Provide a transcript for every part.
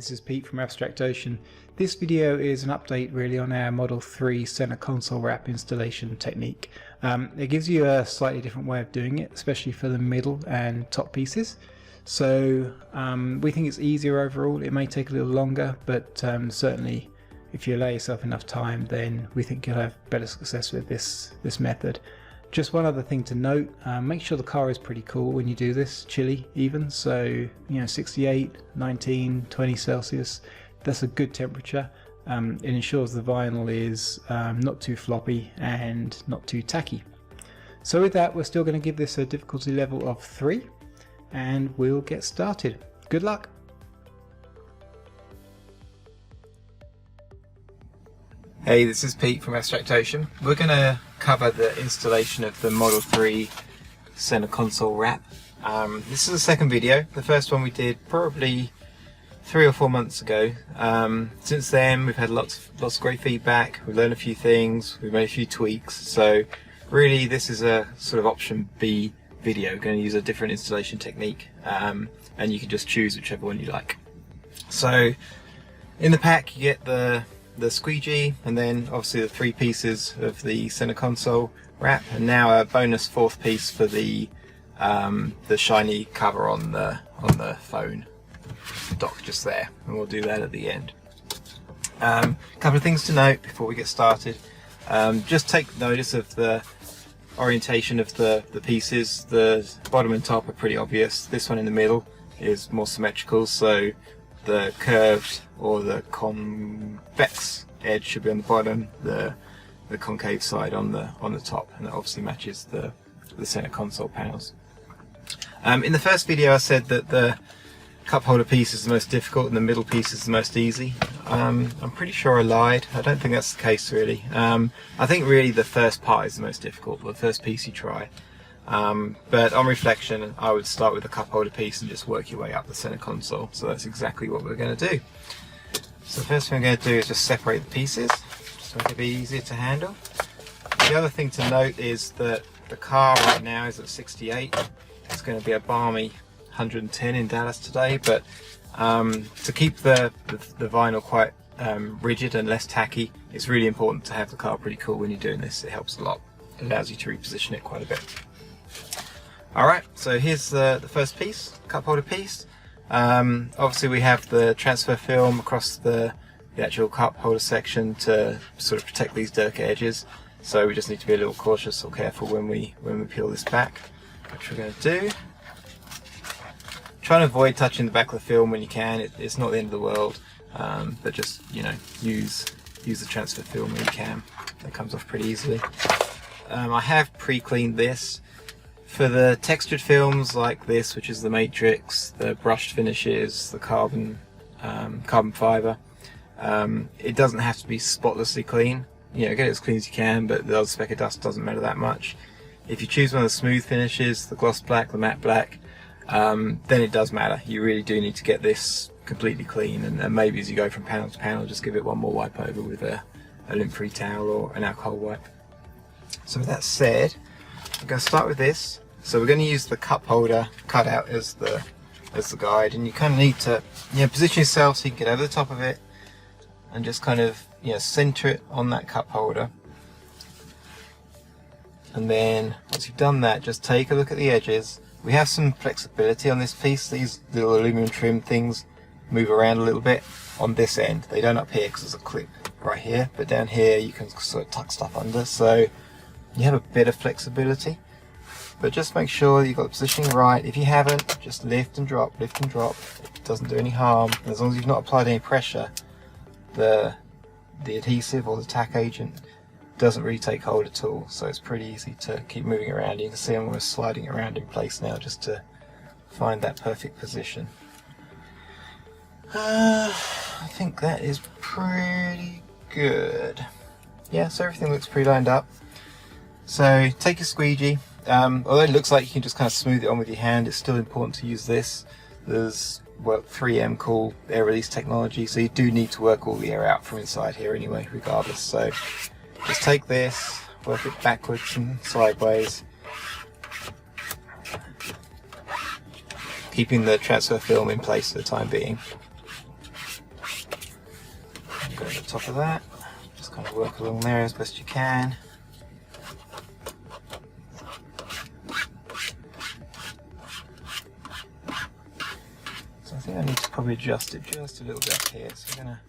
this is Pete from Abstract Ocean. This video is an update really on our Model 3 center console wrap installation technique. It gives you a slightly different way of doing it, especially for the middle and top pieces. So we think it's easier overall. It may take a little longer, but certainly if you allow yourself enough time, then we think you'll have better success with this method. Just one other thing to note, make sure the car is pretty cool when you do this, chilly even, so 68, 19, 20 Celsius, that's a good temperature. It ensures the vinyl is not too floppy and not too tacky. So with that, we're still going to give this a difficulty level of 3 and we'll get started. Good luck! Hey, this is Pete from Abstract Ocean. We're going to cover the installation of the Model 3 center console wrap. This is the second video. The first one we did probably 3 or 4 months ago. Since then we've had lots of great feedback, we've learned a few things, we've made a few tweaks, so really this is a sort of option B video. We're going to use a different installation technique, and you can just choose whichever one you like. So in the pack you get the squeegee, and then obviously the 3 pieces of the center console wrap, and now a bonus 4th piece for the shiny cover on the phone dock just there, and we'll do that at the end. A couple of things to note before we get started. Just take notice of the orientation of the pieces. The bottom and top are pretty obvious. This one in the middle is more symmetrical, so the curved or the convex edge should be on the bottom, the concave side on the top, and that obviously matches the center console panels. In the first video I said that the cup holder piece is the most difficult and the middle piece is the most easy. I'm pretty sure I lied. I don't think that's the case really. I think really the first part is the most difficult, the first piece you try. But on reflection, I would start with the cup holder piece and just work your way up the center console. So that's exactly what we're going to do. So the first thing we're going to do is just separate the pieces, just to make it be easier to handle. The other thing to note is that the car right now is at 68. It's going to be a balmy 110 in Dallas today, but to keep the vinyl quite rigid and less tacky, it's really important to have the car pretty cool when you're doing this. It helps a lot. It allows you to reposition it quite a bit. Alright, so here's the first piece, cup holder piece. Obviously we have the transfer film across the actual cup holder section to sort of protect these delicate edges, so we just need to be a little cautious or careful when we peel this back, which we're going to do. Try and avoid touching the back of the film when you can. It's not the end of the world, but just use the transfer film when you can. That comes off pretty easily. I have pre-cleaned this. For the textured films like this, which is the Matrix, the brushed finishes, the carbon fiber, it doesn't have to be spotlessly clean. Get it as clean as you can, but the other speck of dust doesn't matter that much. If you choose one of the smooth finishes, the gloss black, the matte black, then it does matter. You really do need to get this completely clean, and maybe as you go from panel to panel, just give it one more wipe over with a lint-free towel or an alcohol wipe. So with that said, I'm going to start with this. So we're going to use the cup holder cutout as the guide, and you kind of need to position yourself so you can get over the top of it and just kind of center it on that cup holder. And then once you've done that, just take a look at the edges. We have some flexibility on this piece. These little aluminum trim things move around a little bit on this end. They don't up here because there's a clip right here, but down here you can sort of tuck stuff under, so you have a bit of flexibility. But just make sure you've got the positioning right. If you haven't, just lift and drop, lift and drop. It doesn't do any harm. And as long as you've not applied any pressure, the adhesive or the tack agent doesn't really take hold at all, so it's pretty easy to keep moving around. You can see I'm almost sliding it around in place now just to find that perfect position. I think that is pretty good. Yeah, so everything looks pretty lined up. So take your squeegee. Although it looks like you can just kind of smooth it on with your hand, it's still important to use this. There's 3M cool air release technology, so you do need to work all the air out from inside here anyway, regardless. So just take this, work it backwards and sideways, keeping the transfer film in place for the time being. top of that. Just kind of work along there as best you can. So I think I need to probably adjust it just a little bit up here. So I'm going to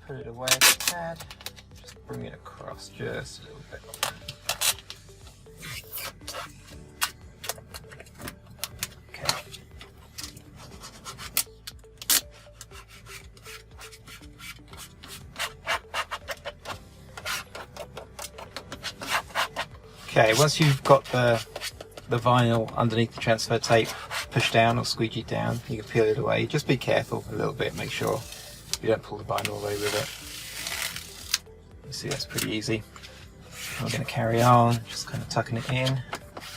put it away a tad, just bring it across just a little bit. Okay, once you've got the vinyl underneath the transfer tape pushed down or squeegeed down, you can peel it away. Just be careful a little bit, make sure you don't pull the vinyl away with it. You see, that's pretty easy. We're going to carry on, just kind of tucking it in,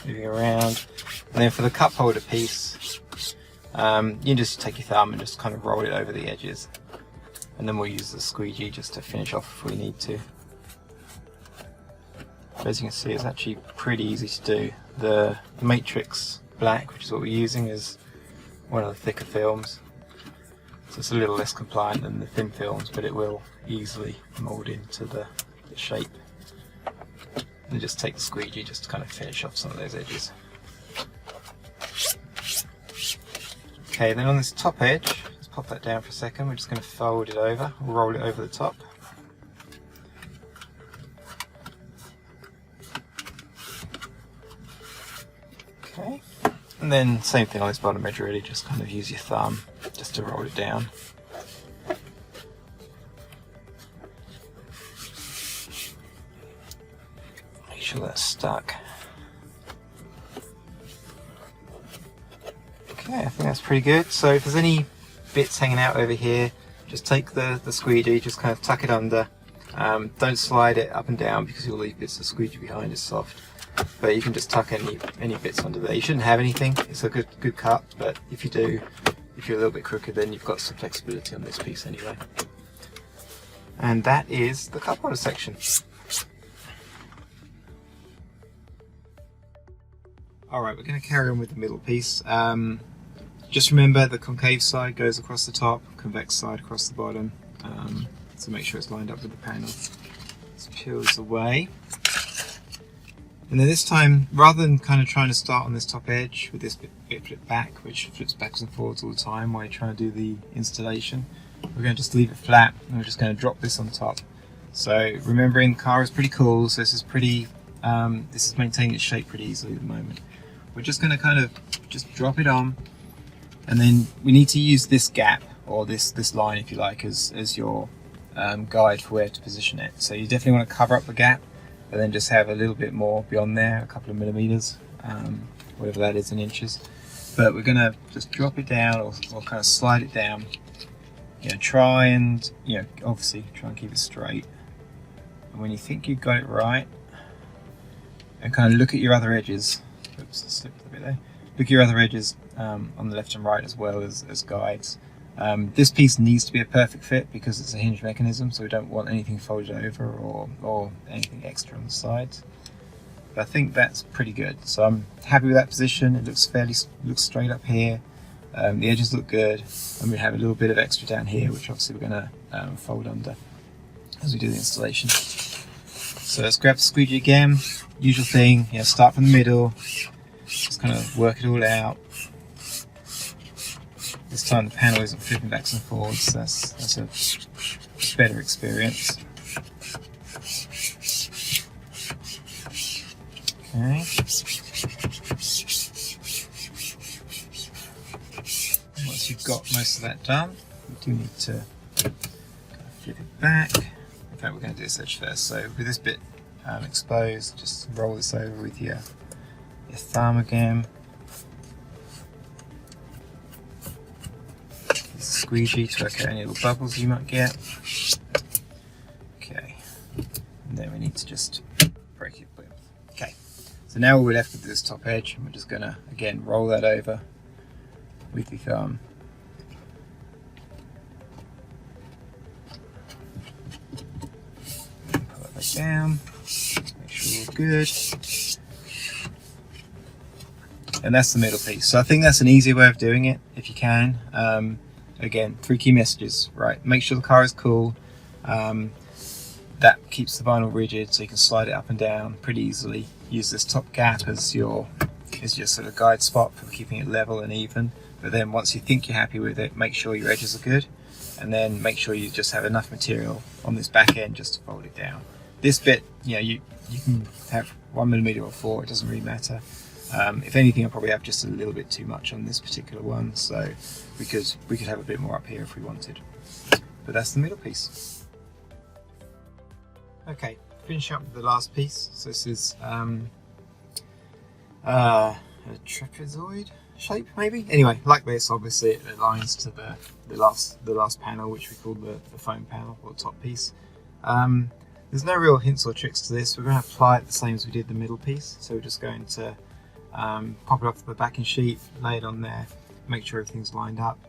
moving around. And then for the cup holder piece, you can just take your thumb and just kind of roll it over the edges. And then we'll use the squeegee just to finish off if we need to. As you can see, it's actually pretty easy to do. The Matrix Black, which is what we're using, is one of the thicker films, so it's a little less compliant than the thin films, but it will easily mould into the shape. And just take the squeegee just to kind of finish off some of those edges. Okay, then on this top edge, let's pop that down for a second. We're just going to fold it over, roll it over the top. Okay, and then same thing on this bottom edge really, just kind of use your thumb just to roll it down. Make sure that's stuck. Okay, I think that's pretty good. So if there's any bits hanging out over here, just take the squeegee, just kind of tuck it under. Don't slide it up and down because you'll leave bits of squeegee behind, it's soft. But you can just tuck any bits under there. You shouldn't have anything, it's a good cut, but if you do, if you're a little bit crooked, then you've got some flexibility on this piece anyway. And that is the cup holder section. Alright, we're going to carry on with the middle piece. Just remember the concave side goes across the top, convex side across the bottom, so make sure it's lined up with the panel. Let's peel this away. And then this time, rather than kind of trying to start on this top edge with this bit flipped back, which flips backwards and forwards all the time while you're trying to do the installation, we're going to just leave it flat and we're just going to drop this on top. So remembering the car is pretty cool, so this is maintaining its shape pretty easily at the moment. We're just going to kind of just drop it on, and then we need to use this gap, or this line if you like, as your guide for where to position it. So you definitely want to cover up the gap, but then just have a little bit more beyond there, a couple of millimeters, whatever that is in inches. But we're going to just drop it down, or kind of slide it down. You know, try and, obviously try and keep it straight. And when you think you've got it right, and kind of look at your other edges. Oops, I slipped a bit there. Look at your other edges on the left and right as well as guides. This piece needs to be a perfect fit because it's a hinge mechanism, so we don't want anything folded over or anything extra on the sides. But I think that's pretty good. So I'm happy with that position. It looks straight up here. The edges look good, and we have a little bit of extra down here, which obviously we're going to fold under as we do the installation. So let's grab the squeegee again. Usual thing, start from the middle, just kind of work it all out. This time the panel isn't flipping backwards and forwards, so that's a better experience. Okay. Once you've got most of that done, you do need to flip it back. In fact, we're going to do this edge first. So with this bit exposed, just roll this over with your thumb again. Use the squeegee to work out any little bubbles you might get. Okay, and then we need to just break it. Okay, so now we're left with this top edge, and we're just going to again roll that over with your thumb. Pull that back down. Make sure we're good. And that's the middle piece. So I think that's an easy way of doing it if you can. Again, 3 key messages, right? Make sure the car is cool, That keeps the vinyl rigid, so you can slide it up and down pretty easily. Use this top gap as your sort of guide spot for keeping it level and even. But then once you think you're happy with it, make sure your edges are good, and then make sure you just have enough material on this back end just to fold it down. This bit, you can have 1mm or 4, it doesn't really matter. If anything, I'll probably have just a little bit too much on this particular one, so we could have a bit more up here if we wanted. But that's the middle piece. Okay, finish up with the last piece. So this is a trapezoid shape, maybe. Anyway, like this, obviously it aligns to the last panel, which we call the foam panel, or top piece. There's no real hints or tricks to this. We're going to apply it the same as we did the middle piece. So we're just going to pop it off the backing sheet, lay it on there, make sure everything's lined up.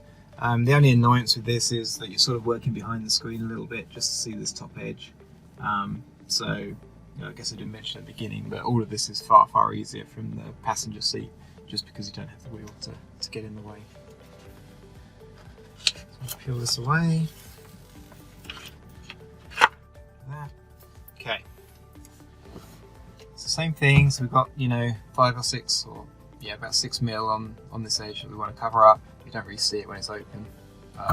The only annoyance with this is that you're sort of working behind the screen a little bit just to see this top edge. I guess I didn't mention at the beginning, but all of this is far easier from the passenger seat, just because you don't have the wheel to get in the way. So I'll peel this away. That. Okay. It's the same thing, so we've got, 5 or 6, or about 6mm on this edge that we want to cover up. You don't really see it when it's open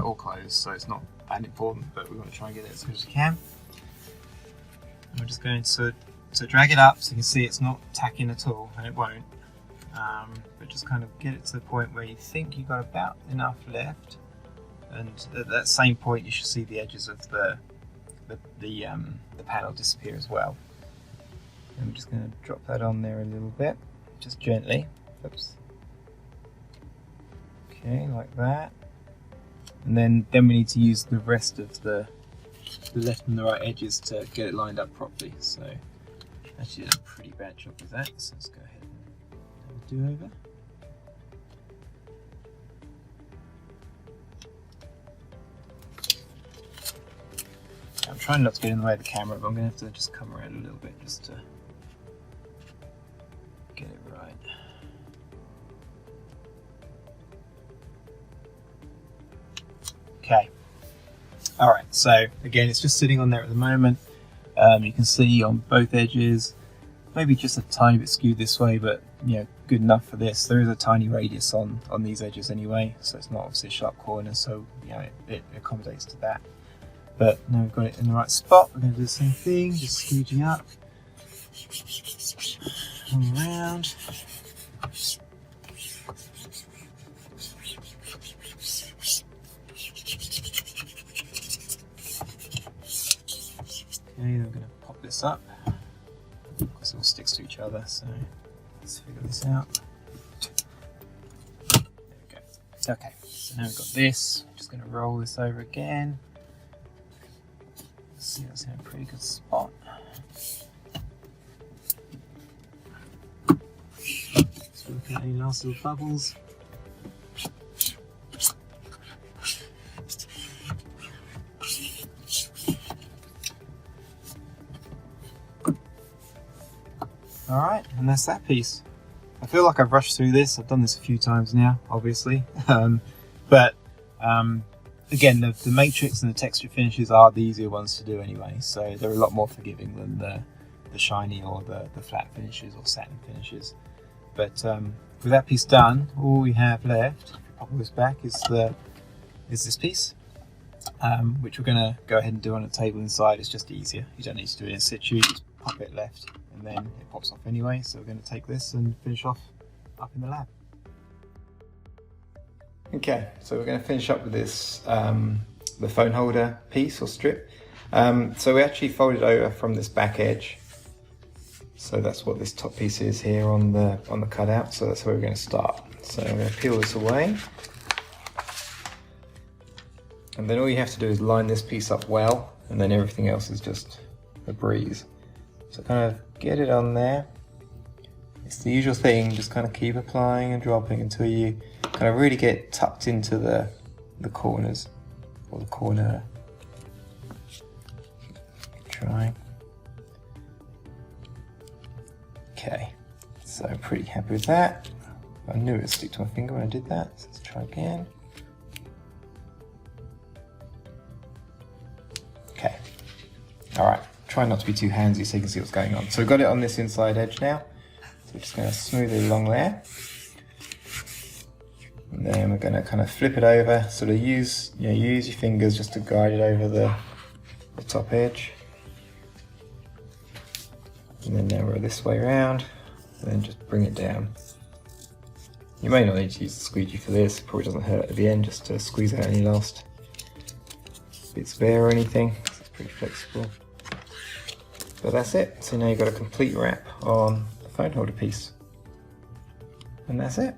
or closed, so it's not that important, but we want to try and get it as good as we can. And we're just going to drag it up so you can see it's not tacking at all, and it won't. But just kind of get it to the point where you think you've got about enough left, and at that same point you should see the edges of the panel disappear as well. And I'm just going to drop that on there a little bit, just gently. Oops. Okay, like that. And then we need to use the rest of the left and the right edges to get it lined up properly. So actually did a pretty bad job with that, so let's go ahead and have a do-over. I'm trying not to get in the way of the camera, but I'm going to have to just come around a little bit just to get it right. Okay. Alright, so again, it's just sitting on there at the moment. You can see on both edges, maybe just a tiny bit skewed this way, but good enough for this. There is a tiny radius on these edges anyway, so it's not obviously a sharp corner, so it accommodates to that. But now we've got it in the right spot, we're going to do the same thing, just scooging up, come around. Okay, then we're going to pop this up, because it all sticks to each other, so let's figure this out. There we go. Okay, so now we've got this, I'm just going to roll this over again. Let's see, that's in a pretty good spot. Let's look at any last little bubbles. Alright, and that's that piece. I feel like I've rushed through this. I've done this a few times now, obviously. Again, the matrix and the texture finishes are the easier ones to do anyway, so they're a lot more forgiving than the shiny or the flat finishes or satin finishes. But with that piece done, all we have left, if we pop this back, is this piece, which we're going to go ahead and do on a table inside. It's just easier. You don't need to do it in situ, just pop it left, and then it pops off anyway. So we're going to take this and finish off up in the lab. Okay, so we're going to finish up with this, the phone holder piece or strip. So we actually folded over from this back edge. So that's what this top piece is here on the cutout. So that's where we're going to start. So I'm going to peel this away. And then all you have to do is line this piece up well, and then everything else is just a breeze. So kind of get it on there. It's the usual thing, just kind of keep applying and dropping until you kind of really get tucked into the corners, or the corner. Try. Okay, so I'm pretty happy with that. I knew it would stick to my finger when I did that, so let's try again. Okay, try not to be too handsy so you can see what's going on. So we've got it on this inside edge now. So we're just going to smooth it along there. And then we're going to kind of flip it over, sort of use your fingers just to guide it over the top edge. And then now we're this way around, and then just bring it down. You may not need to use the squeegee for this, it probably doesn't hurt at the end, just to squeeze out any last bits bare or anything, it's pretty flexible. But that's it, so now you've got a complete wrap on the phone holder piece. And that's it.